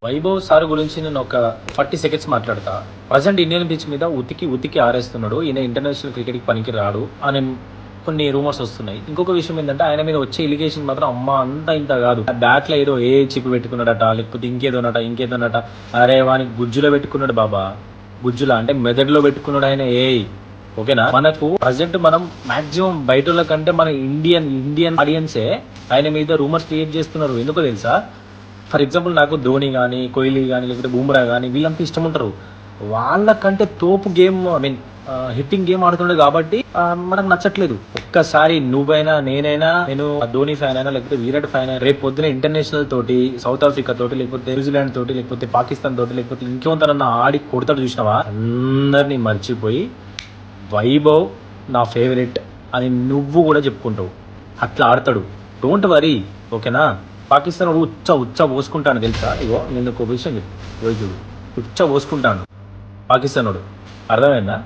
Vaibhav sir గురించి నేను ఒక 40 సెకండ్స్ మాట్లాడతా. ప్రజెంట్ ఇండియన్ పిచ్ మీద ఉతికి ఉతికి ఆరేస్తున్నాడు. ఈయన ఇంటర్నేషనల్ క్రికెట్కి పనికి రాడు అని కొన్ని రూమర్స్ వస్తున్నాయి. ఇంకొక విషయం ఏంటంటే ఆయన మీద వచ్చే ఎలిగేషన్ మాత్రం అమ్మ అంత ఇంత కాదు. బ్యాట్ లో ఏదో చిప్ పెట్టుకున్నాడట, లేకపోతే ఇంకేదోనట. అరే వానికి గుజ్జులో పెట్టుకున్నాడు బాబా. గుజ్జులా అంటే మెదడులో పెట్టుకున్నాడు ఆయన. ఓకేనా. మనకు ప్రజెంట్ మనం మాక్సిమం బయట కంటే మన ఇండియన్ ఆడియన్సే ఆయన మీద రూమర్స్ క్రియేట్ చేస్తున్నారు. ఎందుకో తెలుసా? ఫర్ ఎగ్జాంపుల్ నాకు ధోని కానీ, కోహ్లీ కానీ, లేకపోతే బుమ్రా కానీ వీళ్ళంతా ఇష్టం ఉంటారు. వాళ్ళకంటే తోపు గేమ్, హిట్టింగ్ గేమ్ ఆడుతుండే కాబట్టి మనకు నచ్చట్లేదు. ఒక్కసారి నువ్వైనా నేనైనా, నేను ధోని ఫ్యాన్ అయినా లేకపోతే విరాట్ ఫ్యాన్ అయినా, రేపు పొద్దున ఇంటర్నేషనల్ తోటి, సౌత్ ఆఫ్రికా తోటి, లేకపోతే న్యూజిలాండ్ తోటి, లేకపోతే పాకిస్తాన్ తోటి, లేకపోతే ఇంకేమంటారన్నా ఆడి కొడతాడు చూసినావా, అందరినీ మర్చిపోయి వైభవ్ నా ఫేవరెట్ అని నువ్వు కూడా చెప్పుకుంటావు. అట్లా ఆడతాడు. Don't worry. ఓకేనా. పాకిస్తాన్ ఉచ్చ పోసుకుంటాను తెలుసా. ఇగో నేను ఒక విషయం చెప్పు, చూడు, ఉచ్చ పోసుకుంటాను పాకిస్తాన్ వాడు. అర్థమైందా?